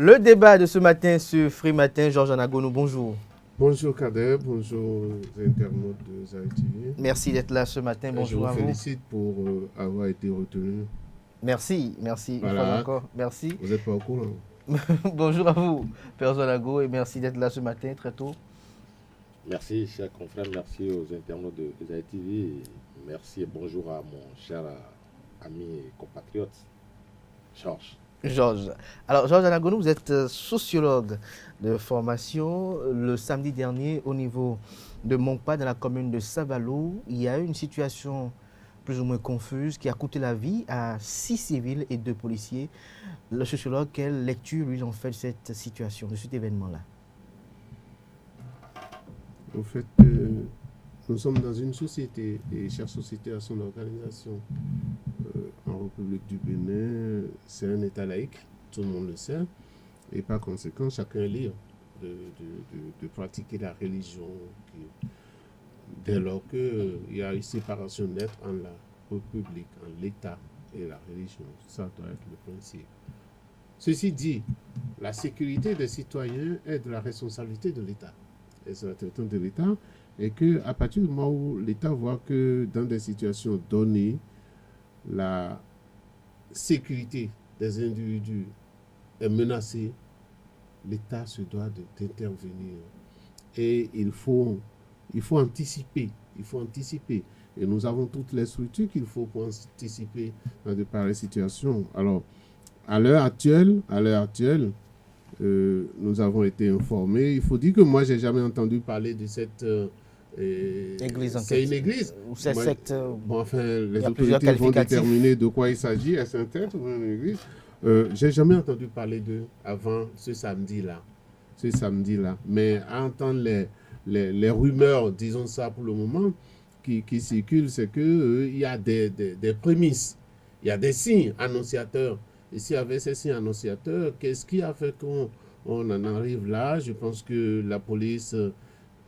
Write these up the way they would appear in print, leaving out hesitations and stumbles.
Le débat de ce matin sur Free Matin, Georges Anagono, bonjour. Bonjour Kader, bonjour aux internautes de Zahir TV. Merci d'être là ce matin, bonjour à vous. Je vous félicite pour avoir été retenu. Merci, Voilà. une fois encore, merci. Vous n'êtes pas au courant. Bonjour à vous, Père Zonago, et merci d'être là ce matin très tôt. Merci, chers confrères, merci aux internautes de Zahir TV. Et merci et bonjour à mon cher ami et compatriote, Georges. Alors, Georges Anagono, vous êtes sociologue de formation. Le samedi dernier, au niveau de Montpa, dans la commune de Savalou, il y a eu une situation plus ou moins confuse qui a coûté la vie à 6 civils et 2 policiers. Le sociologue, quelle lecture, lui, en fait de cette situation, de cet événement-là? En fait, nous sommes dans une société, et chaque société a son organisation. En République du Bénin, c'est un État laïque, tout le monde le sait, et par conséquent, chacun est libre de pratiquer la religion dès lors qu'il y a une séparation nette entre la République, entre l'État et la religion. Ça doit être le principe. Ceci dit, la sécurité des citoyens est de la responsabilité de l'État. Et c'est la traitement de l'État, et qu'à partir du moment où l'État voit que dans des situations données, la sécurité des individus est menacée, l'État se doit d'intervenir. Et il faut anticiper. Il faut anticiper. Et nous avons toutes les structures qu'il faut pour anticiper dans de pareilles situations. Alors, à l'heure actuelle, nous avons été informés. Il faut dire que moi, je n'ai jamais entendu parler de cette... église, c'est une église. Ou c'est secte. Bon, enfin, les autorités vont déterminer de quoi il s'agit. Est-ce un tête ou une église? Je n'ai jamais entendu parler d'eux avant ce samedi-là. Mais à entendre les rumeurs, disons ça pour le moment, qui circulent, c'est qu'il y a des prémices, il y a des signes annonciateurs. Et s'il y avait ces signes annonciateurs, qu'est-ce qui a fait qu'on en arrive là? Je pense que la police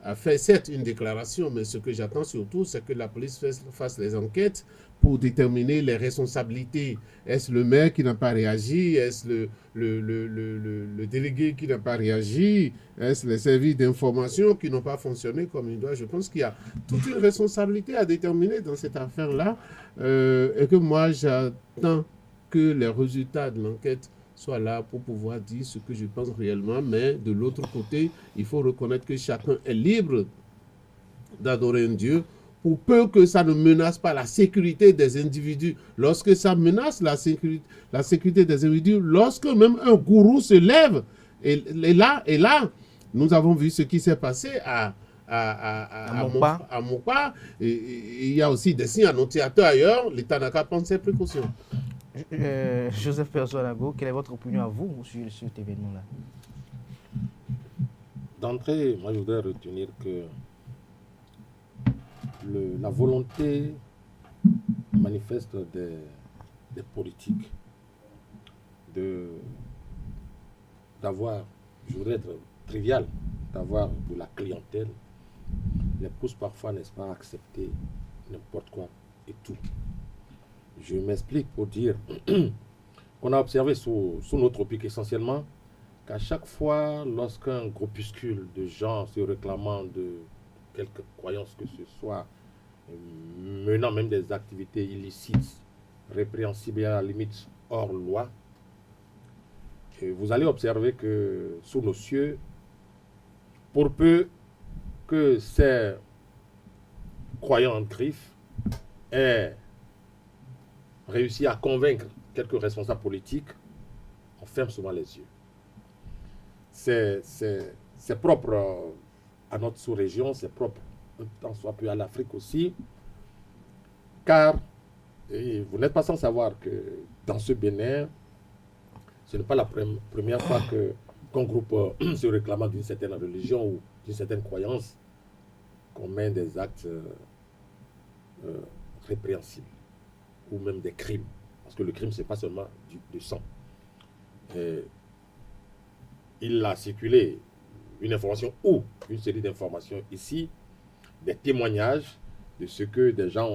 a fait certes une déclaration, mais ce que j'attends surtout, c'est que la police fasse les enquêtes pour déterminer les responsabilités. Est-ce le maire qui n'a pas réagi? Est-ce le délégué qui n'a pas réagi? Est-ce les services d'information qui n'ont pas fonctionné comme il doit? Je pense qu'il y a toute une responsabilité à déterminer dans cette affaire-là, et que moi, j'attends que les résultats de l'enquête soient là pour pouvoir dire ce que je pense réellement. Mais de l'autre côté, il faut reconnaître que chacun est libre d'adorer un Dieu, pour peu que ça ne menace pas la sécurité des individus. Lorsque ça menace la sécurité des individus, lorsque même un gourou se lève, et là, nous avons vu ce qui s'est passé à Montpa. Et il y a aussi des signes annonciateurs ailleurs. L'État n'a qu'à prendre ses précautions. Joseph Perzonago, quelle est votre opinion à vous sur cet événement-là? D'entrée, moi je voudrais retenir que la volonté manifeste des politiques d'avoir, je voudrais être trivial, d'avoir de la clientèle, les pousse parfois, n'est-ce pas, à accepter n'importe quoi et tout. Je m'explique pour dire qu'on a observé sous notre optique essentiellement qu'à chaque fois, lorsqu'un groupuscule de gens se réclamant de quelque croyance que ce soit, menant même des activités illicites, répréhensibles et à la limite hors loi, vous allez observer que sous nos cieux, pour peu que ces croyants en griffe aient réussi à convaincre quelques responsables politiques, on ferme souvent les yeux. C'est propre à notre sous-région, c'est propre tant soit peu à l'Afrique aussi, car vous n'êtes pas sans savoir que dans ce Bénin, ce n'est pas la première fois qu'un groupe se réclamant d'une certaine religion ou d'une certaine croyance commet des actes répréhensibles ou même des crimes. Parce que le crime, ce n'est pas seulement du sang. Il a circulé une information ou une série d'informations ici, des témoignages de ce que des gens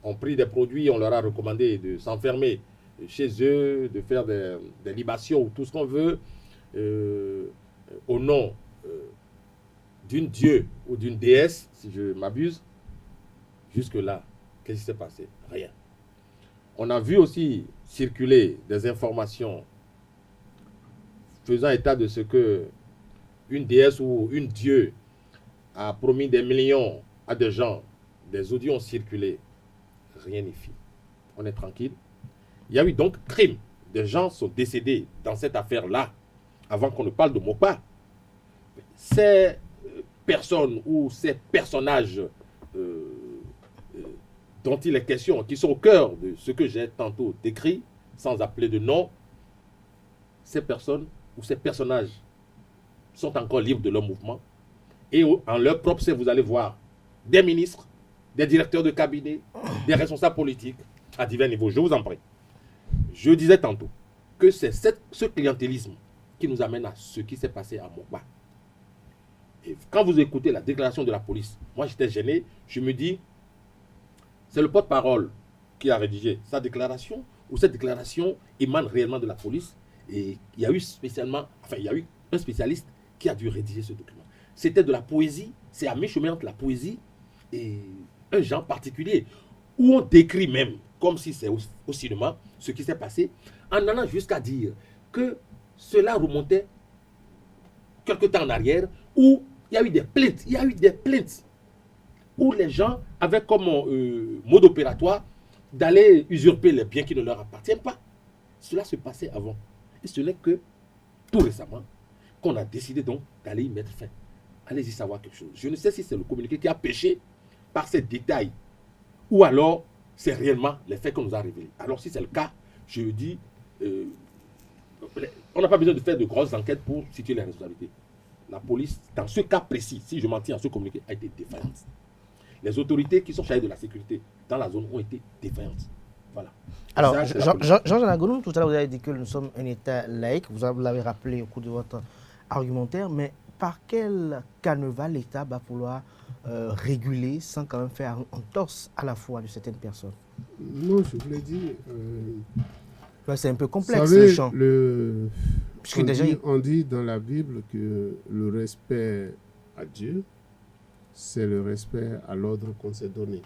ont pris des produits, on leur a recommandé de s'enfermer chez eux, de faire des libations ou tout ce qu'on veut, au nom d'une dieu ou d'une déesse, si je m'abuse. Jusque-là, qu'est-ce qui s'est passé? Rien. On a vu aussi circuler des informations faisant état de ce que une déesse ou une dieu a promis des millions à des gens. Des audios ont circulé. Rien n'est fait. On est tranquille. Il y a eu donc crime. Des gens sont décédés dans cette affaire-là, avant qu'on ne parle de Mokpa. Ces personnes ou ces personnages dont il est question, qui sont au cœur de ce que j'ai tantôt décrit, sans appeler de nom, ces personnes ou ces personnages sont encore libres de leur mouvement. Et en leur propre sein, vous allez voir des ministres, des directeurs de cabinet, des responsables politiques à divers niveaux. Je vous en prie. Je disais tantôt que c'est ce clientélisme qui nous amène à ce qui s'est passé à Mokpa. Et quand vous écoutez la déclaration de la police, moi j'étais gêné, je me dis, c'est le porte-parole qui a rédigé sa déclaration, ou cette déclaration émane réellement de la police, et il y a eu un spécialiste qui a dû rédiger ce document. C'était de la poésie, c'est à mi-chemin entre la poésie et un genre particulier, où on décrit même, comme si c'est au cinéma, ce qui s'est passé, en allant jusqu'à dire que cela remontait quelque temps en arrière, où il y a eu des plaintes, où les gens avaient comme mode opératoire d'aller usurper les biens qui ne leur appartiennent pas. Cela se passait avant. Et ce n'est que tout récemment qu'on a décidé donc d'aller y mettre fin. Allez-y savoir quelque chose. Je ne sais si c'est le communiqué qui a péché par ces détails, ou alors c'est réellement les faits qu'on nous a révélés. Alors si c'est le cas, je dis, on n'a pas besoin de faire de grosses enquêtes pour situer les responsabilités. La police, dans ce cas précis, si je m'en tiens à ce communiqué, a été défaillante. Les autorités qui sont chargées de la sécurité dans la zone ont été défaillantes. Voilà. Alors, Jean Agounou, tout à l'heure, vous avez dit que nous sommes un État laïque. Vous l'avez rappelé au cours de votre argumentaire. Mais par quel canevas l'État va pouvoir réguler sans quand même faire entorse à la foi de certaines personnes? Non, je vous l'ai dit. C'est un peu complexe, savez, le champ. On dit dans la Bible que le respect à Dieu, c'est le respect à l'ordre qu'on s'est donné,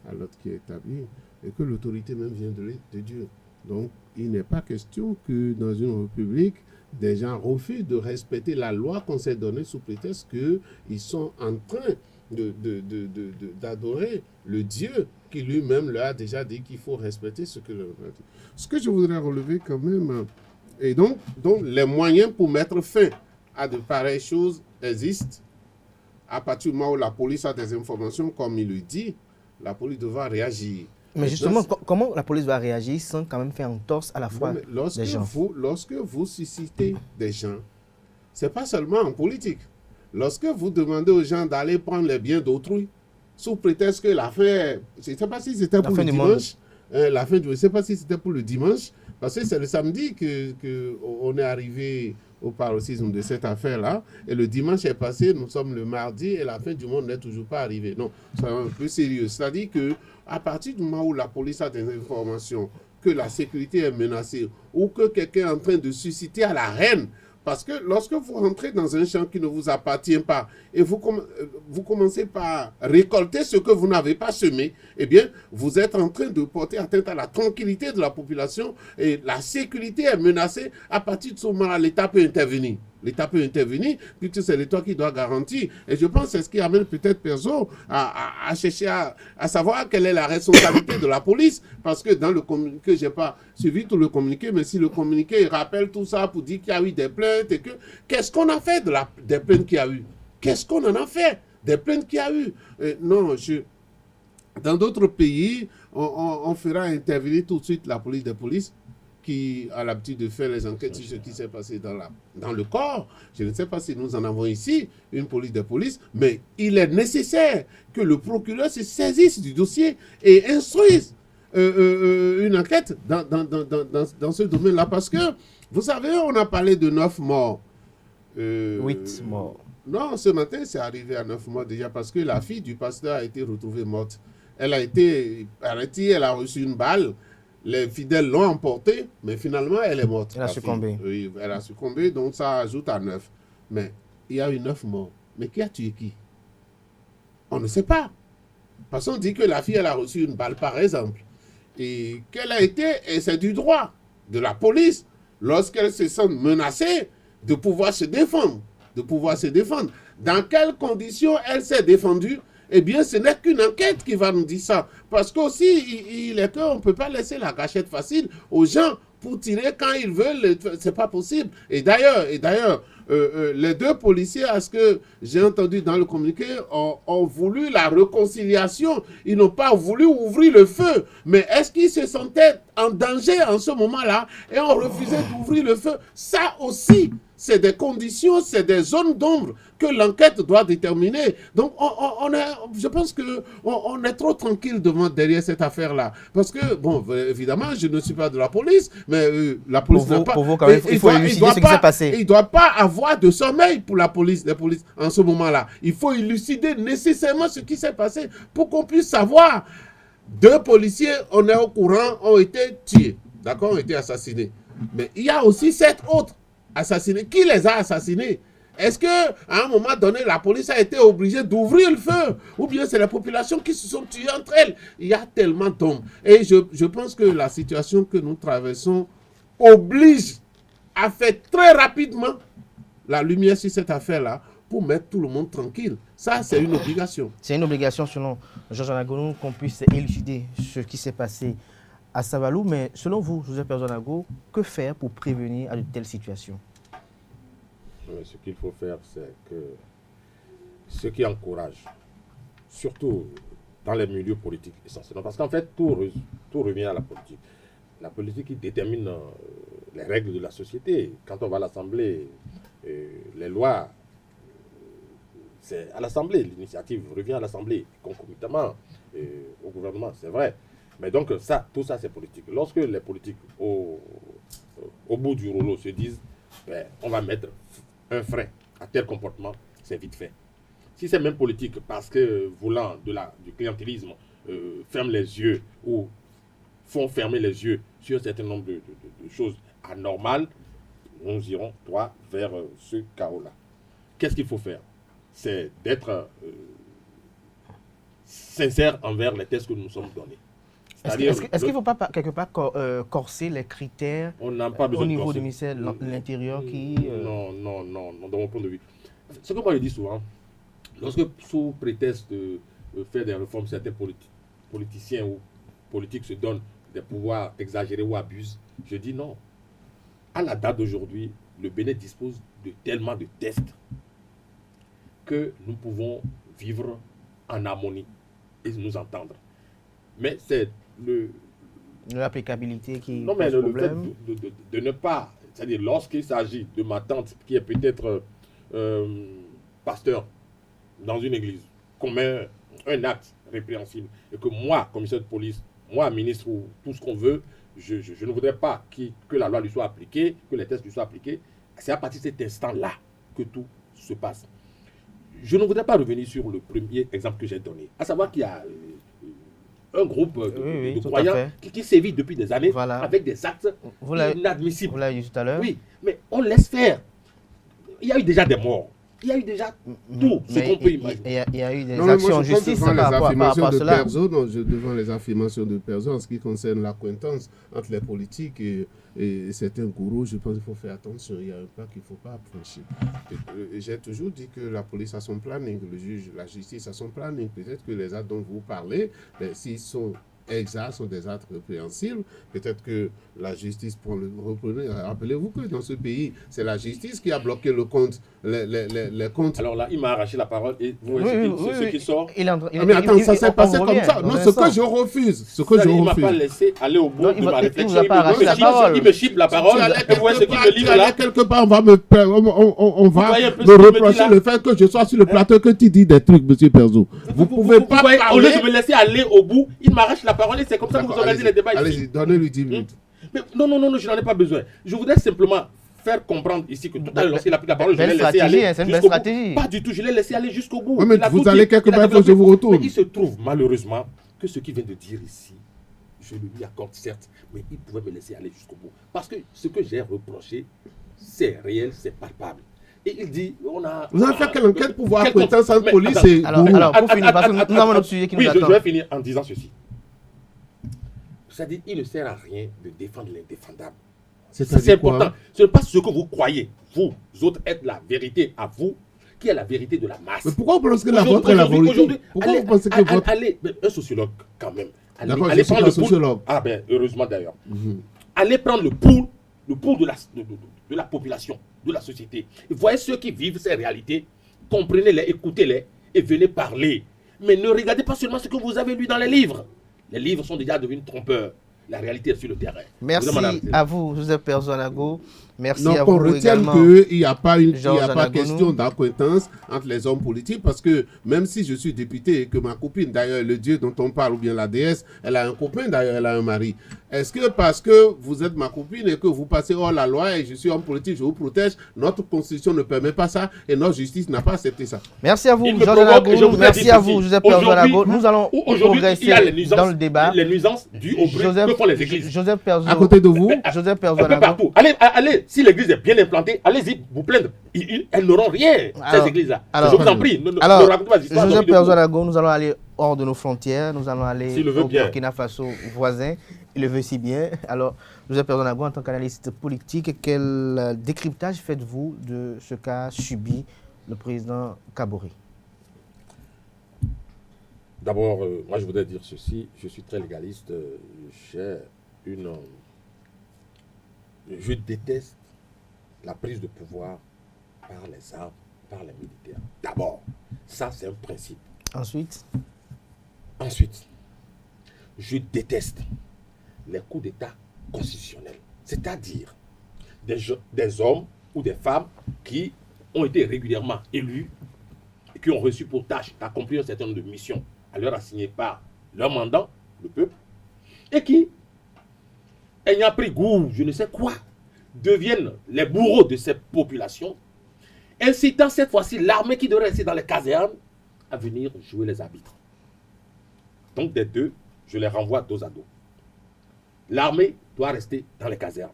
à l'ordre qui est établi, et que l'autorité même vient de Dieu. Donc, il n'est pas question que dans une république, des gens refusent de respecter la loi qu'on s'est donnée sous prétexte qu'ils sont en train d'adorer le Dieu qui lui-même leur a déjà dit qu'il faut respecter ce que le a dit. Ce que je voudrais relever quand même, et donc les moyens pour mettre fin à de pareilles choses existent. À partir du moment où la police a des informations, comme il le dit, la police devra réagir. Mais justement, comment la police va réagir sans quand même faire entorse à la foi des gens? Lorsque vous suscitez des gens, ce n'est pas seulement en politique. Lorsque vous demandez aux gens d'aller prendre les biens d'autrui, sous prétexte que l'affaire, je ne sais pas si c'était pour le dimanche, je ne sais pas si c'était pour le dimanche, parce que c'est le samedi qu'on est arrivé au paroxysme de cette affaire-là, et le dimanche est passé, nous sommes le mardi, et la fin du monde n'est toujours pas arrivée. Non, c'est un peu sérieux. C'est-à-dire qu'à partir du moment où la police a des informations que la sécurité est menacée, ou que quelqu'un est en train de susciter à la haine, parce que lorsque vous rentrez dans un champ qui ne vous appartient pas et vous commencez par récolter ce que vous n'avez pas semé, eh bien, vous êtes en train de porter atteinte à la tranquillité de la population et la sécurité est menacée. À partir de ce moment-là, l'État peut intervenir. L'État peut intervenir, puisque c'est l'État qui doit garantir. Et je pense que c'est ce qui amène peut-être Perso à chercher à savoir quelle est la responsabilité de la police. Parce que dans le communiqué, je n'ai pas suivi tout le communiqué, mais si le communiqué rappelle tout ça pour dire qu'il y a eu des plaintes, et qu'est-ce qu'on a fait des plaintes qu'il y a eu? Qu'est-ce qu'on en a fait des plaintes qu'il y a eu? Dans d'autres pays, on fera intervenir tout de suite la police des polices, qui a l'habitude de faire les enquêtes sur ce qui s'est passé dans le corps. Je ne sais pas si nous en avons ici, une police de police, mais il est nécessaire que le procureur se saisisse du dossier et instruise une enquête dans ce domaine-là. Parce que, vous savez, on a parlé de 9 morts. 8 morts. Non, ce matin, c'est arrivé à 9 morts déjà, parce que la fille du pasteur a été retrouvée morte. Elle a été arrêtée, elle a reçu une balle. les fidèles l'ont emportée, mais finalement, elle est morte. Elle a succombé. Oui, elle a succombé, donc ça ajoute à 9. Mais il y a eu 9 morts. Mais qui a tué qui? On ne sait pas. Parce qu'on dit que la fille, elle a reçu une balle, par exemple. Et qu'elle a été, et c'est du droit de la police, lorsqu'elle se sent menacée, de pouvoir se défendre. Dans quelles conditions elle s'est défendue? Eh bien, ce n'est qu'une enquête qui va nous dire ça. Parce qu'aussi, il est qu'on ne peut pas laisser la gâchette facile aux gens pour tirer quand ils veulent. C'est pas possible. Et d'ailleurs, les 2 policiers, à ce que j'ai entendu dans le communiqué, ont voulu la réconciliation. Ils n'ont pas voulu ouvrir le feu. Mais est-ce qu'ils se sentaient en danger en ce moment-là et ont refusé d'ouvrir le feu? Ça aussi, c'est des conditions, c'est des zones d'ombre que l'enquête doit déterminer. Donc, je pense qu'on est trop tranquille derrière cette affaire-là. Parce que, bon, évidemment, je ne suis pas de la police, mais la police n'a pas... Pour vous, quand même, il faut élucider ce qui s'est passé. Il ne doit pas avoir de sommeil pour la police en ce moment-là. Il faut élucider nécessairement ce qui s'est passé pour qu'on puisse savoir. 2 policiers, on est au courant, ont été tués. D'accord, ont été assassinés. Mais il y a aussi 7 autres assassinés. Qui les a assassinés? Est-ce qu'à un moment donné, la police a été obligée d'ouvrir le feu? Ou bien c'est la population qui se sont tuées entre elles? Il y a tellement d'hommes. Et je pense que la situation que nous traversons oblige à faire très rapidement la lumière sur cette affaire-là pour mettre tout le monde tranquille. Ça, c'est une obligation. C'est une obligation, selon Georges Anagonu, qu'on puisse élucider ce qui s'est passé à Savalou. Mais selon vous, Joseph Perzo-Anago, que faire pour prévenir à de telles situations? Ce qu'il faut faire, c'est que ceux qui encouragent, surtout dans les milieux politiques essentiellement, parce qu'en fait, tout revient à la politique. La politique qui détermine les règles de la société. Quand on va à l'Assemblée, les lois, c'est à l'Assemblée, l'initiative revient à l'Assemblée, concomitamment au gouvernement, c'est vrai. Mais donc, tout ça, c'est politique. Lorsque les politiques, au bout du rouleau, se disent, ben, on va mettre un frein à tel comportement, c'est vite fait. Si c'est même politique, parce que voulant du clientélisme, ferment les yeux ou font fermer les yeux sur un certain nombre de choses anormales, nous irons droit vers ce chaos-là. Qu'est-ce qu'il faut faire? C'est d'être sincère envers les tests que nous nous sommes donnés. Est-ce qu'il ne faut pas quelque part corser les critères au niveau du ministère de l'Intérieur qui... Non, dans mon point de vue. Ce que moi je dis souvent, lorsque sous prétexte de faire des réformes, certains politiciens ou politiques se donnent des pouvoirs exagérés ou abusent, je dis non. À la date d'aujourd'hui, le Bénin dispose de tellement de tests que nous pouvons vivre en harmonie et nous entendre. Mais c'est l'applicabilité qui non, mais pose problème. Le fait de ne pas, c'est-à-dire lorsqu'il s'agit de ma tante qui est peut-être pasteur dans une église, commet un acte répréhensible et que moi, commissaire de police, moi, ministre ou tout ce qu'on veut, je ne voudrais pas que la loi lui soit appliquée, que les tests lui soient appliqués. C'est à partir de cet instant-là que tout se passe. Je ne voudrais pas revenir sur le premier exemple que j'ai donné, à savoir qu'il y a un groupe de croyants qui sévit depuis des années avec des actes inadmissibles. Vous l'avez dit tout à l'heure. Oui, mais on laisse faire. Il y a eu déjà des morts. Il y a eu déjà tout ce qu'on peut imaginer. Il y a eu des actions en justice par rapport à cela. Devant les affirmations de Perzo en ce qui concerne l'accointance entre les politiques et certains gourous, je pense qu'il faut faire attention. Il y a un pas qu'il ne faut pas franchir. J'ai toujours dit que la police a son planning, le juge, la justice a son planning. Peut-être que les actes dont vous parlez, s'ils sont exacts, sont des actes répréhensibles, peut-être que la justice prend le repreneur. Rappelez-vous que dans ce pays, c'est la justice qui a bloqué le compte, les comptes. Alors là, il m'a arraché la parole et vous voyez ce qui sort. Mais attends, ça s'est passé comme ça. Non, ce que je refuse. Il ne m'a pas laissé aller au bout de ma réflexion. Il me chipe la parole. Et vous voyez ce qu'il me livre là. Quelque part, on va me reprocher le fait que je sois sur le plateau, que tu dis des trucs, monsieur Perzo. Vous pouvez pas parler. Au lieu de me laisser aller au bout, il m'arrache la parole et c'est comme ça que vous organisez les débats ici. Allez-y, donnez-lui 10 minutes. Mais non, je n'en ai pas besoin. Je voudrais simplement faire comprendre ici que tout à l'heure, lorsqu'il a pris la parole, je l'ai laissé aller jusqu'au bout. Pas du tout, je l'ai laissé aller jusqu'au bout. Mais vous allez quelque part, il faut que je vous retourne. Mais il se trouve malheureusement que ce qu'il vient de dire ici, je le lui accorde certes, mais il pouvait me laisser aller jusqu'au bout. Parce que ce que j'ai reproché, c'est réel, c'est palpable. Et il dit, on a... Vous avez fait quelle enquête pour voir acquaintance entre police et... Alors, pour finir, parce que nous avons notre sujet qui nous attend. Je vais finir en disant ceci. C'est-à-dire, il ne sert à rien de défendre l'indéfendable. C'est important. Ce n'est pas ce que vous croyez, vous autres, être la vérité à vous, qui est la vérité de la masse. Mais pourquoi vous pensez que la vôtre est la vérité? Pourquoi vous pensez que votre... Allez, un sociologue quand même. D'accord, je suis un sociologue. Ah ben, heureusement d'ailleurs. Allez prendre le pouls de la population, de la société. Et voyez ceux qui vivent ces réalités, comprenez-les, écoutez-les et venez parler. Mais ne regardez pas seulement ce que vous avez lu dans les livres. Les livres sont déjà devenus trompeurs. La réalité est sur le terrain. Merci à vous, Joseph Perzouanago. Merci donc, à vous également. Donc, on retient qu'il n'y a pas question d'acquaintance entre les hommes politiques, parce que même si je suis député et que ma copine, d'ailleurs, le dieu dont on parle, ou bien la déesse, elle a un copain, d'ailleurs, elle a un mari. Est-ce que parce que vous êtes ma copine et que vous passez hors la loi et je suis homme politique, je vous protège, notre constitution ne permet pas ça et notre justice n'a pas accepté ça? Merci à vous, Georges Anagonou. Merci à vous, Joseph Perzouanago. Nous allons progresser dans le débat. Les nuisances dues au bruit que font les églises. Joseph Perzouanago. À côté de vous, Joseph Perzouanago. Partout. Allez, si l'église est bien implantée, allez-y, vous plaindre. Elles n'auront rien, ces églises-là. Je vous en prie. Alors, Joseph Perzouanago, nous allons aller hors de nos frontières. Nous allons aller au Burkina Faso voisin. Il le veut si bien. Alors, Joseph Perzouanago, en tant qu'analyste politique, quel décryptage faites-vous de ce qu'a subi le président Kaboré? D'abord, moi je voudrais dire ceci, je suis très légaliste, je déteste la prise de pouvoir par les armes, par les militaires. D'abord, ça c'est un principe. Ensuite, je déteste les coups d'État constitutionnels, c'est-à-dire des hommes ou des femmes qui ont été régulièrement élus et qui ont reçu pour tâche d'accomplir un certain nombre de missions à leur assigner par leur mandant, le peuple, et qui, ayant pris goût, je ne sais quoi, deviennent les bourreaux de ces populations, incitant cette fois-ci l'armée qui devrait rester dans les casernes à venir jouer les arbitres. Donc des deux, je les renvoie dos à dos. L'armée doit rester dans les casernes.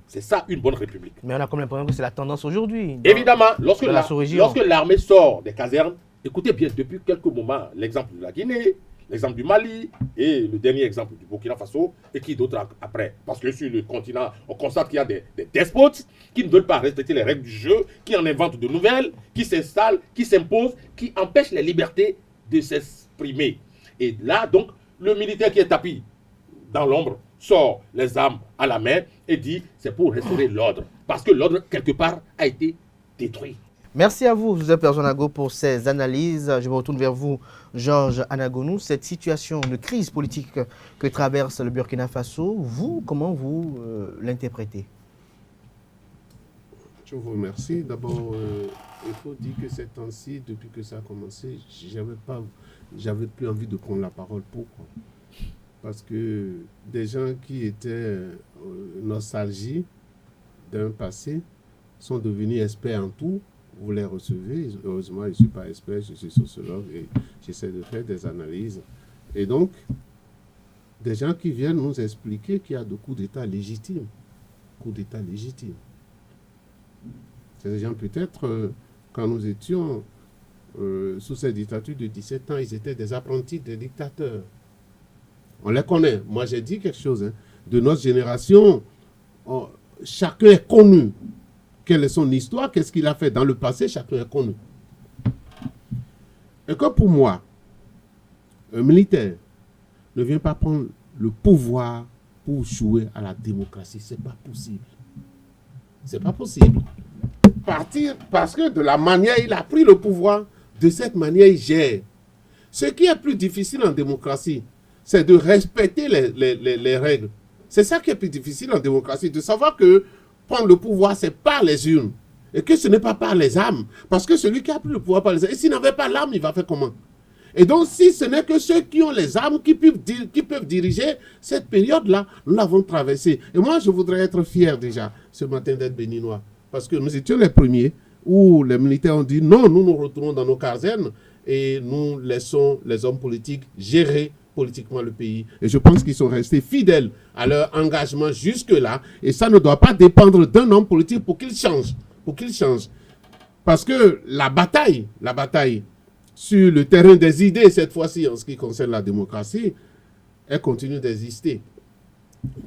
C'est ça une bonne république. Mais on a comme l'impression que c'est la tendance aujourd'hui. Évidemment, lorsque l'armée sort des casernes, écoutez bien, depuis quelques moments, l'exemple de la Guinée, l'exemple du Mali et le dernier exemple du Burkina Faso et qui d'autres après. Parce que sur le continent, on constate qu'il y a des despotes qui ne veulent pas respecter les règles du jeu, qui en inventent de nouvelles, qui s'installent, qui s'imposent, qui empêchent les libertés de s'exprimer. Et là, donc, le militaire qui est tapis dans l'ombre sort les armes à la main et dit c'est pour restaurer l'ordre. Parce que l'ordre, quelque part, a été détruit. Merci à vous, Joseph Perzouanago, pour ces analyses. Je me retourne vers vous, Georges Anagonou. Cette situation de crise politique que traverse le Burkina Faso, comment vous l'interprétez? Je vous remercie. D'abord, il faut dire que ces temps-ci, depuis que ça a commencé, j'avais plus envie de prendre la parole. Pourquoi? Parce que des gens qui étaient nostalgie d'un passé sont devenus experts en tout. Vous les recevez. Heureusement, je ne suis pas expert, je suis sociologue et j'essaie de faire des analyses. Et donc, des gens qui viennent nous expliquer qu'il y a de coups d'État légitimes. Coups d'État légitimes. Ces gens, peut-être, quand nous étions sous cette dictature de 17 ans, ils étaient des apprentis des dictateurs. On les connaît. Moi, j'ai dit quelque chose. De notre génération, chacun est connu. Quelle est son histoire? Qu'est-ce qu'il a fait dans le passé? Chacun est connu. Et que pour moi, un militaire ne vient pas prendre le pouvoir pour jouer à la démocratie. Ce n'est pas possible. Ce n'est pas possible. Partir parce que de la manière il a pris le pouvoir, de cette manière il gère. Ce qui est plus difficile en démocratie, c'est de respecter les règles. C'est ça qui est plus difficile en démocratie, de savoir que prendre le pouvoir, c'est par les urnes. Et que ce n'est pas par les armes. Parce que celui qui a pris le pouvoir par les armes, et s'il n'avait pas l'arme, il va faire comment? Et donc, si ce n'est que ceux qui ont les armes qui peuvent diriger cette période-là, nous l'avons traversée. Et moi, je voudrais être fier déjà, ce matin, d'être béninois. Parce que nous étions les premiers où les militaires ont dit non, nous nous retournons dans nos casernes et nous laissons les hommes politiques gérer politiquement le pays. Et je pense qu'ils sont restés fidèles à leur engagement jusque-là. Et ça ne doit pas dépendre d'un homme politique pour qu'il change. Parce que la bataille sur le terrain des idées, cette fois-ci, en ce qui concerne la démocratie, elle continue d'exister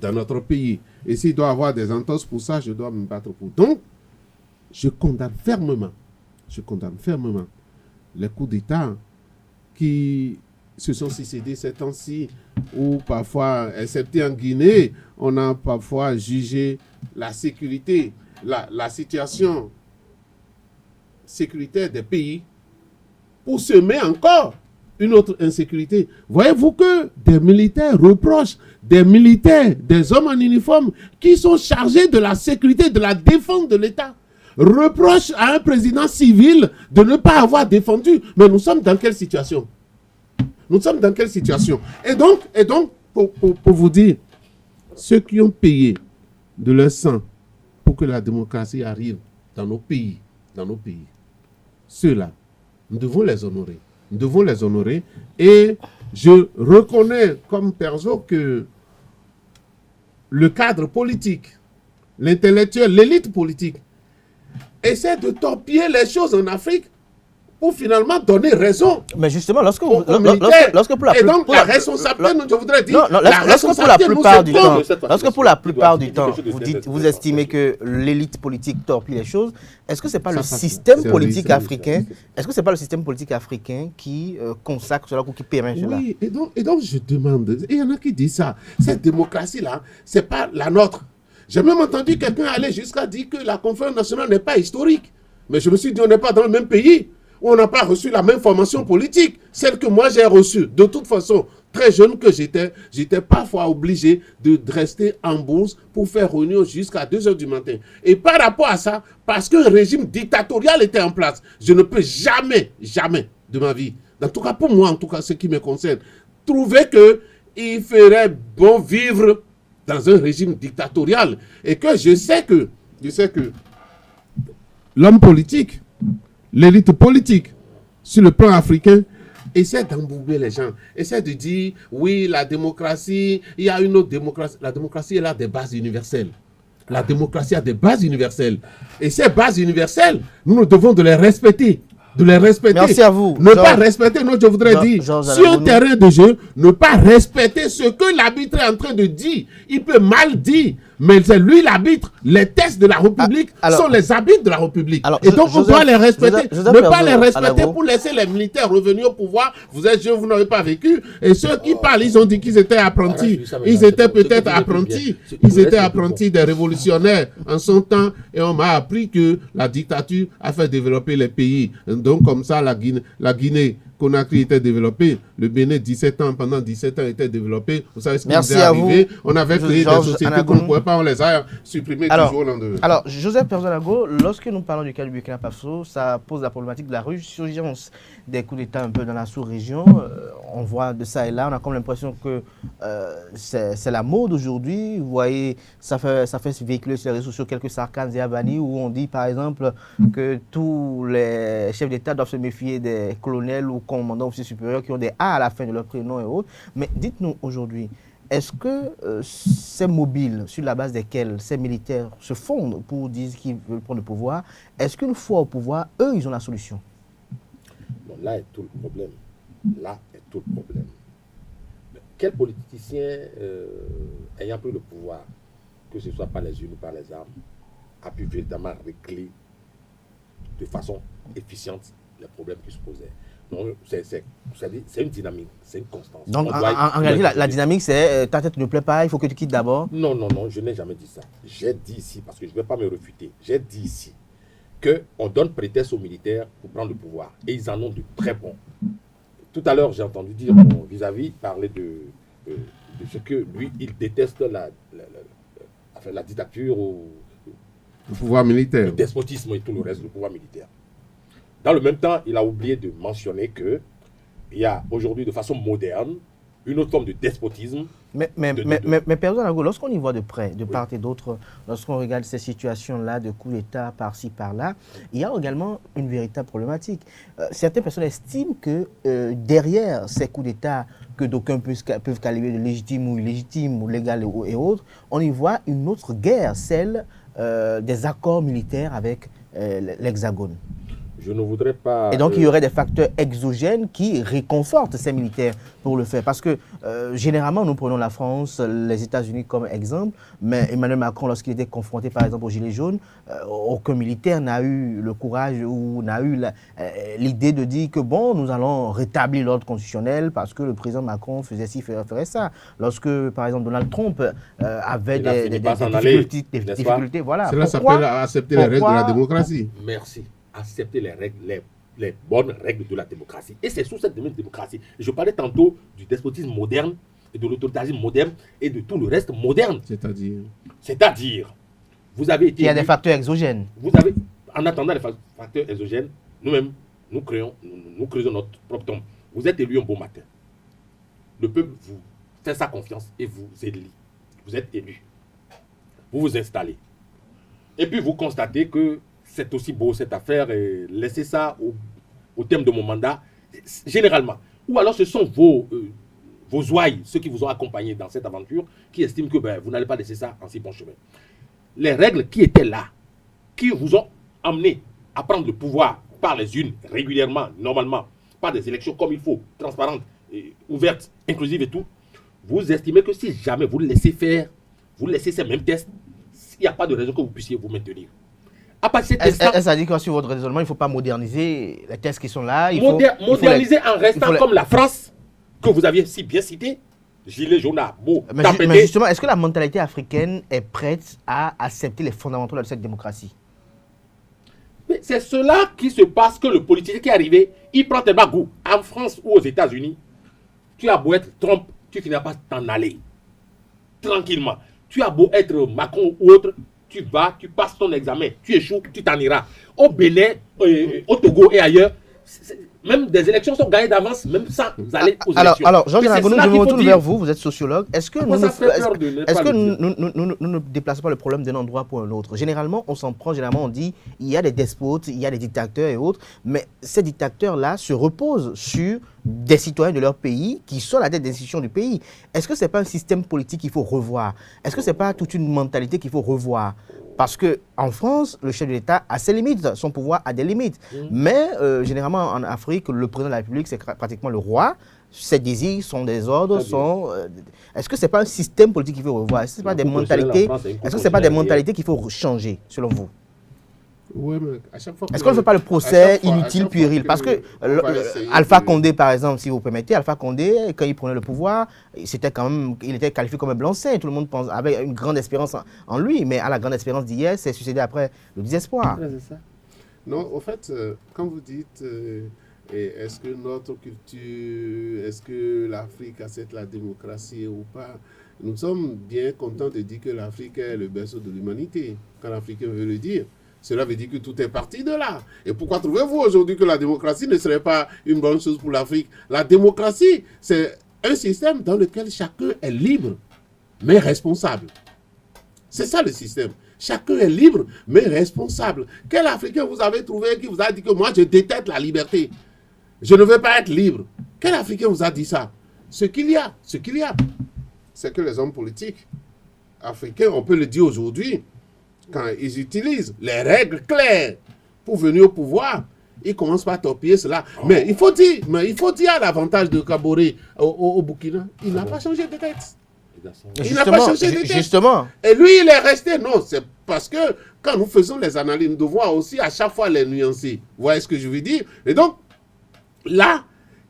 dans notre pays. Et s'il doit y avoir des entorses pour ça, je dois me battre pour. Donc, je condamne fermement les coups d'État qui se sont succédés ces temps-ci, où parfois, excepté en Guinée, on a parfois jugé la sécurité, la situation sécuritaire des pays pour semer encore une autre insécurité. Voyez-vous que des militaires reprochent, des hommes en uniforme qui sont chargés de la sécurité, de la défense de l'État, reprochent à un président civil de ne pas avoir défendu. Mais nous sommes dans quelle situation? Et donc, pour vous dire, ceux qui ont payé de leur sang pour que la démocratie arrive dans nos pays, ceux-là, nous devons les honorer. Et je reconnais comme perso que le cadre politique, l'intellectuel, l'élite politique essaie de torpiller les choses en Afrique pour finalement donner raison. Mais justement, lorsque pour la responsabilité, je voudrais dire, lorsque pour la plupart du temps, vous estimez que l'élite politique torpille les choses, est-ce que c'est pas le système politique africain qui consacre cela ou qui permet cela? Oui, et donc je demande, il y en a qui disent ça, cette démocratie-là, c'est pas la nôtre. J'ai même entendu quelqu'un aller jusqu'à dire que la conférence nationale n'est pas historique. Mais je me suis dit, on n'est pas dans le même pays, où on n'a pas reçu la même formation politique, celle que moi j'ai reçue. De toute façon, très jeune que j'étais parfois obligé de rester en bourse pour faire réunion jusqu'à 2 heures du matin. Et par rapport à ça, parce qu'un régime dictatorial était en place, je ne peux jamais de ma vie, en tout cas pour moi, en tout cas ce qui me concerne, trouver qu'il ferait bon vivre dans un régime dictatorial. Et que je sais que l'homme politique, l'élite politique, sur le plan africain, essaie d'embouber les gens, essaie de dire, oui, la démocratie, il y a une autre démocratie. La démocratie, elle a des bases universelles. Et ces bases universelles, nous devons de les respecter. Merci à vous. Pas respecter, non, je voudrais dire, sur un terrain de jeu, ne pas respecter ce que l'arbitre est en train de dire. Il peut mal dire, mais c'est lui l'arbitre. Les textes de la République sont les arbitres de la République. Et donc, on doit les respecter. Ne pas les respecter pour laisser les militaires revenir au pouvoir. Vous êtes jeunes, vous n'avez pas vécu. Et ceux qui parlent, ils ont dit qu'ils étaient apprentis. Ils étaient peut-être apprentis. Ils étaient apprentis des révolutionnaires en son temps. Et on m'a appris que la dictature a fait développer les pays. Donc, comme ça, la Guinée Conakry était développée, le Bénin, pendant 17 ans, était développé. Vous savez ce qui nous est arrivé? On avait créé des sociétés qu'on ne pouvait pas, on les a supprimées du jour au lendemain. Alors, Joseph Perzonago, lorsque nous parlons du cas du Burkina Faso, ça pose la problématique de la résurgence des coups d'État un peu dans la sous-région. On voit de ça et là, on a comme l'impression que c'est la mode aujourd'hui. Vous voyez, ça fait se véhiculer sur les réseaux sociaux quelques sarcasmes et avanies où on dit par exemple que tous les chefs d'État doivent se méfier des colonels ou commandants officiers supérieurs qui ont des A à la fin de leur prénom et autres. Mais dites-nous aujourd'hui, est-ce que ces mobiles sur la base desquels ces militaires se fondent pour dire qu'ils veulent prendre le pouvoir, est-ce qu'une fois au pouvoir, eux, ils ont la solution? Bon, là est tout le problème. Quel politicien ayant pris le pouvoir, que ce soit par les unes ou par les armes, a pu véritablement régler de façon efficiente les problèmes qui se posaient? Non, c'est une dynamique, c'est une constance. Donc, en réalité, la dynamique, c'est ta tête ne plaît pas, il faut que tu quittes d'abord. Non, je n'ai jamais dit ça. J'ai dit ici, parce que je ne vais pas me refuter, j'ai dit ici qu'on donne prétexte aux militaires pour prendre le pouvoir. Et ils en ont de très bons. Tout à l'heure, j'ai entendu dire mon vis-à-vis parler de ce que lui, il déteste la dictature ou le pouvoir militaire. Le despotisme et tout le reste du pouvoir militaire. Dans le même temps, il a oublié de mentionner qu'il y a aujourd'hui, de façon moderne, une autre forme de despotisme. Mais Père Zango, lorsqu'on y voit de près, de part et d'autre, lorsqu'on regarde ces situations-là de coup d'État par-ci, par-là, il y a également une véritable problématique. Certaines personnes estiment que derrière ces coups d'État que d'aucuns peuvent qualifier de légitimes ou illégitimes ou légales et autres, on y voit une autre guerre, celle des accords militaires avec l'Hexagone. Je ne voudrais pas... Et donc, il y aurait des facteurs exogènes qui réconfortent ces militaires pour le faire. Parce que, généralement, nous prenons la France, les États-Unis comme exemple, mais Emmanuel Macron, lorsqu'il était confronté, par exemple, aux Gilets jaunes, aucun militaire n'a eu le courage ou n'a eu l'idée de dire que, bon, nous allons rétablir l'ordre constitutionnel parce que le président Macron faisait ci, ferait ça. Lorsque, par exemple, Donald Trump avait des difficultés, voilà. Cela s'appelle accepter les règles de la démocratie. Merci. Accepter les règles, les bonnes règles de la démocratie. Et c'est sous cette démocratie. Je parlais tantôt du despotisme moderne et de l'autoritarisme moderne et de tout le reste moderne. C'est-à-dire, vous avez été... Il y a des facteurs exogènes. Vous avez, en attendant les facteurs exogènes, nous-mêmes, nous créons notre propre tombe. Vous êtes élu un beau matin. Le peuple vous fait sa confiance et vous élit. Vous êtes élu. Vous vous installez. Et puis vous constatez que c'est aussi beau cette affaire et laissez ça au terme de mon mandat, généralement. Ou alors ce sont vos ouailles, ceux qui vous ont accompagné dans cette aventure, qui estiment que vous n'allez pas laisser ça en si bon chemin. Les règles qui étaient là, qui vous ont amené à prendre le pouvoir par les unes, régulièrement, normalement, par des élections comme il faut, transparentes, ouvertes, inclusives et tout, vous estimez que si jamais vous le laissez faire, vous laissez ces mêmes tests, il n'y a pas de raison que vous puissiez vous maintenir. Est-ce à dire que sur votre raisonnement, il ne faut pas moderniser les tests qui sont là? Moderniser en restant comme la France, que vous aviez si bien cité, Gilets jaunes, beau, mais justement, est-ce que la mentalité africaine est prête à accepter les fondamentaux de cette démocratie? Mais c'est cela qui se passe, que le politicien qui est arrivé, il prend tellement goût. En France ou aux États-Unis, tu as beau être Trump, tu finiras pas t'en aller. Tranquillement. Tu as beau être Macron ou autre, tu vas, tu passes ton examen, tu échoues, tu t'en iras. Au Bénin, au Togo et ailleurs, même des élections sont gagnées d'avance, même sans aller aux élections. Alors, Georges Nagounou, je me retourne vers vous, vous êtes sociologue. Est-ce que nous ne déplaçons pas le problème d'un endroit pour un autre? Généralement, on s'en prend, on dit, il y a des despotes, il y a des dictateurs et autres, mais ces dictateurs-là se reposent sur des citoyens de leur pays qui sont à la tête des institutions du pays. Est-ce que ce n'est pas un système politique qu'il faut revoir? Est-ce que ce n'est pas toute une mentalité qu'il faut revoir? Parce qu'en France, le chef de l'État a ses limites, son pouvoir a des limites. Mais généralement en Afrique, le président de la République, c'est pratiquement le roi. Ses désirs, son désordre, est-ce que ce n'est pas un système politique qu'il faut revoir? Est-ce que ce n'est pas des mentalités qu'il faut changer, selon vous? Oui, mais à chaque fois. Est-ce qu'on ne fait pas le procès inutile, puéril? Parce que Alpha Condé, par exemple, si vous permettez, Alpha Condé, quand il prenait le pouvoir, il était qualifié comme un blanc-seing. Tout le monde avait une grande espérance en lui, mais à la grande espérance d'hier, c'est succédé après le désespoir. Ouais, c'est ça. Non, au fait, quand vous dites, est-ce que notre culture, est-ce que l'Afrique accepte la démocratie ou pas, nous sommes bien contents de dire que l'Afrique est le berceau de l'humanité, quand l'Africain veut le dire. Cela veut dire que tout est parti de là. Et pourquoi trouvez-vous aujourd'hui que la démocratie ne serait pas une bonne chose pour l'Afrique? La démocratie, c'est un système dans lequel chacun est libre, mais responsable. C'est ça le système. Chacun est libre, mais responsable. Quel Africain vous avez trouvé qui vous a dit que moi, je déteste la liberté? Je ne veux pas être libre. Quel Africain vous a dit ça? Ce qu'il y a, c'est que les hommes politiques africains, on peut le dire aujourd'hui, quand ils utilisent les règles claires pour venir au pouvoir, ils commencent par torpiller cela. Mais il faut dire à l'avantage de Kaboré au Burkina, il n'a pas changé de tête. Il n'a pas changé de tête. Justement. Et lui, il est resté. Non, c'est parce que quand nous faisons les analyses, nous devons aussi à chaque fois les nuancer. Vous voyez ce que je veux dire? Et donc, là,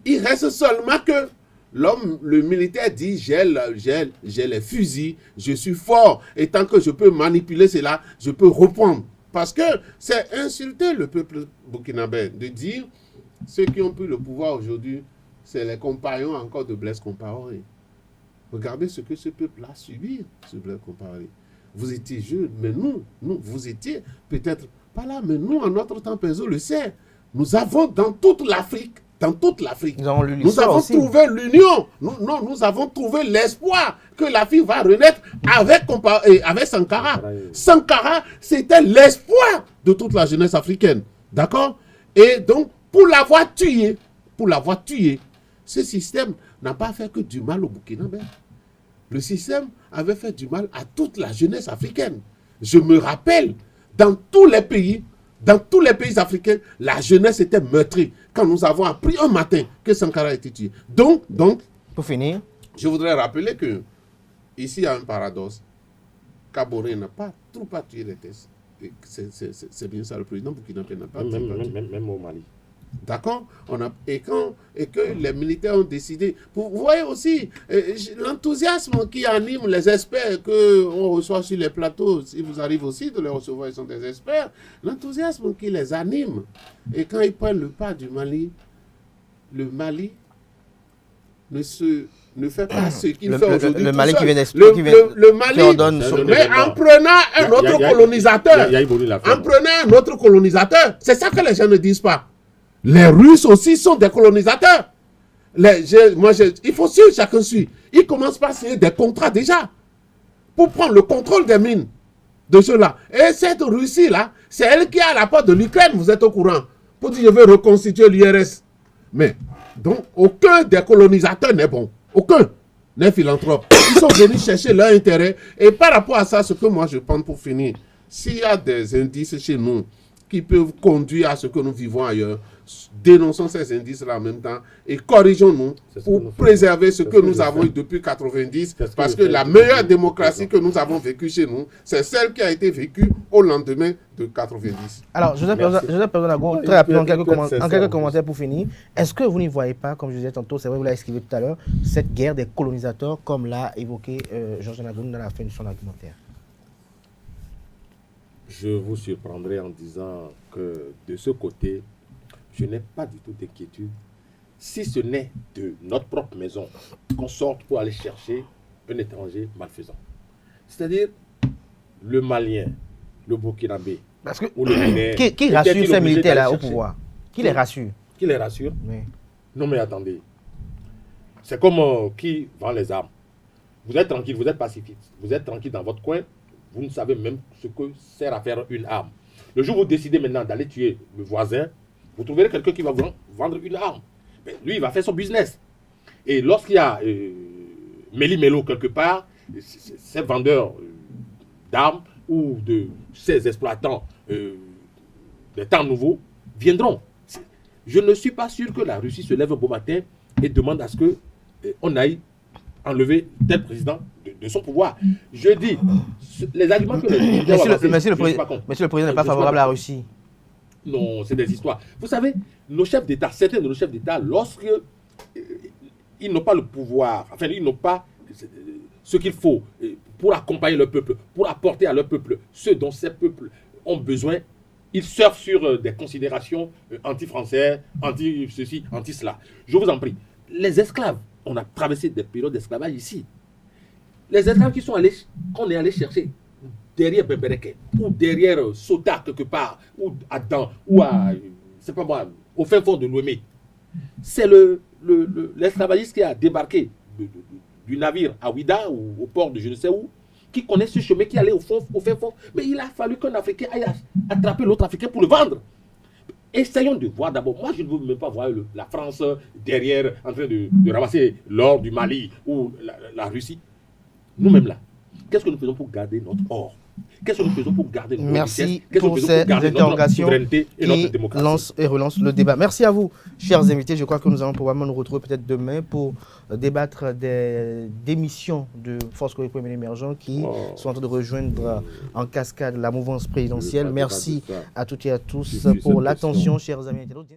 il reste seulement que l'homme, le militaire dit, j'ai les fusils, je suis fort, et tant que je peux manipuler cela, je peux reprendre. Parce que c'est insulter le peuple burkinabé de dire, ceux qui ont pris le pouvoir aujourd'hui, c'est les compagnons encore de Blaise Compaoré. Regardez ce que ce peuple a subi, ce Blaise Compaoré. Vous étiez jeunes, mais nous, vous étiez peut-être pas là, mais nous, en notre temps, Pézo le sait, nous avons dans toute l'Afrique dans toute l'Afrique. Nous avons lu Nous avons trouvé l'union. Nous avons trouvé l'espoir que l'Afrique va renaître avec Sankara. Sankara, c'était l'espoir de toute la jeunesse africaine. D'accord? Et donc, pour l'avoir tué, ce système n'a pas fait que du mal au Burkinabé. Le système avait fait du mal à toute la jeunesse africaine. Je me rappelle, dans tous les pays africains, la jeunesse était meurtrie quand nous avons appris un matin que Sankara a été tué. Donc, pour finir, je voudrais rappeler que ici il y a un paradoxe. Kaboré n'a pas tué les tests. C'est bien ça, le président burkinabé n'a pas tué. Même au Mali. D'accord? Et que les militaires ont décidé. Vous voyez aussi l'enthousiasme qui anime les experts qu'on reçoit sur les plateaux. Si vous arrivez aussi de les recevoir, ils sont des experts. L'enthousiasme qui les anime. Et quand ils prennent le pas du Mali, le Mali ne fait pas ce qu'il fait aujourd'hui. Le Mali qui vient d'expliquer. Le Mali, mais en prenant un autre colonisateur. En prenant un autre colonisateur. C'est ça que les gens ne disent pas. Les Russes aussi sont des colonisateurs. Il faut suivre, chacun suit. Ils commencent par signer des contrats déjà pour prendre le contrôle des mines de ceux-là. Et cette Russie-là, c'est elle qui est à la porte de l'Ukraine, vous êtes au courant, pour dire je veux reconstituer l'URSS. Mais, donc, aucun des colonisateurs n'est bon. Aucun n'est philanthrope. Ils sont venus chercher leur intérêt. Et par rapport à ça, ce que moi je pense pour finir, s'il y a des indices chez nous qui peuvent conduire à ce que nous vivons ailleurs, dénonçons ces indices-là en même temps et corrigeons-nous pour préserver ce que nous avons eu depuis 90, parce que la meilleure démocratie que nous avons vécue chez nous, c'est celle qui a été vécue au lendemain de 90. Alors, Joseph Perdonago, très rapidement, en quelques commentaires pour finir. Est-ce que vous n'y voyez pas, comme je disais tantôt, c'est vrai, vous l'avez esquivé tout à l'heure, cette guerre des colonisateurs, comme l'a évoqué Georges Nagounou dans la fin de son argumentaire? Je vous surprendrai en disant que de ce côté, je n'ai pas du tout d'inquiétude, si ce n'est de notre propre maison qu'on sorte pour aller chercher un étranger malfaisant. C'est-à-dire le Malien, le Burkinabé, ou le Guinéen. Qui rassure ces militaires-là au pouvoir? Qui les rassure? Qui les rassure? Oui. Non mais attendez, c'est comme qui vend les armes. Vous êtes tranquille, vous êtes pacifiste, vous êtes tranquille dans votre coin, vous ne savez même ce que sert à faire une arme. Le jour où vous décidez maintenant d'aller tuer le voisin, vous trouverez quelqu'un qui va vous vendre une arme. Mais lui, il va faire son business. Et lorsqu'il y a méli-mélo quelque part, ces vendeurs d'armes ou de ces exploitants des temps nouveaux viendront. Je ne suis pas sûr que la Russie se lève un beau matin et demande à ce qu'on aille enlever tel président de son pouvoir. Je dis, les arguments que Monsieur le Président n'est pas favorable à la Russie. Non, c'est des histoires. Vous savez, nos chefs d'État, certains de nos chefs d'État, lorsque ils n'ont pas le pouvoir, enfin, ils n'ont pas ce qu'il faut pour accompagner le peuple, pour apporter à leur peuple ce dont ces peuples ont besoin, ils surfent sur des considérations anti-français, anti-ceci, anti-cela. Je vous en prie. Les esclaves, on a traversé des périodes d'esclavage ici. Les esclaves qu'on est allé chercher derrière Bebereke, ou derrière Sota quelque part, ou à Dan, ou à, c'est pas moi, au fin fond de Lomé. C'est l'esclavagiste qui a débarqué du navire à Ouida, ou au port de je ne sais où, qui connaît ce chemin, qui allait au fin fond. Mais il a fallu qu'un Africain aille attraper l'autre Africain pour le vendre. Essayons de voir d'abord. Moi, je ne veux même pas voir la France derrière, en train de ramasser l'or du Mali ou la Russie. Nous-mêmes là, qu'est-ce que nous faisons pour garder notre or? Qu'est-ce que nous faisons pour garder notre Merci pour ces interrogations qui lancent et relancent le débat. Merci à vous, chers invités. Je crois que nous allons probablement nous retrouver peut-être demain pour débattre des démissions de Force Coalition émergentes qui sont en train de rejoindre en cascade la mouvance présidentielle. Merci à toutes et à tous pour l'attention, chers amis internautes.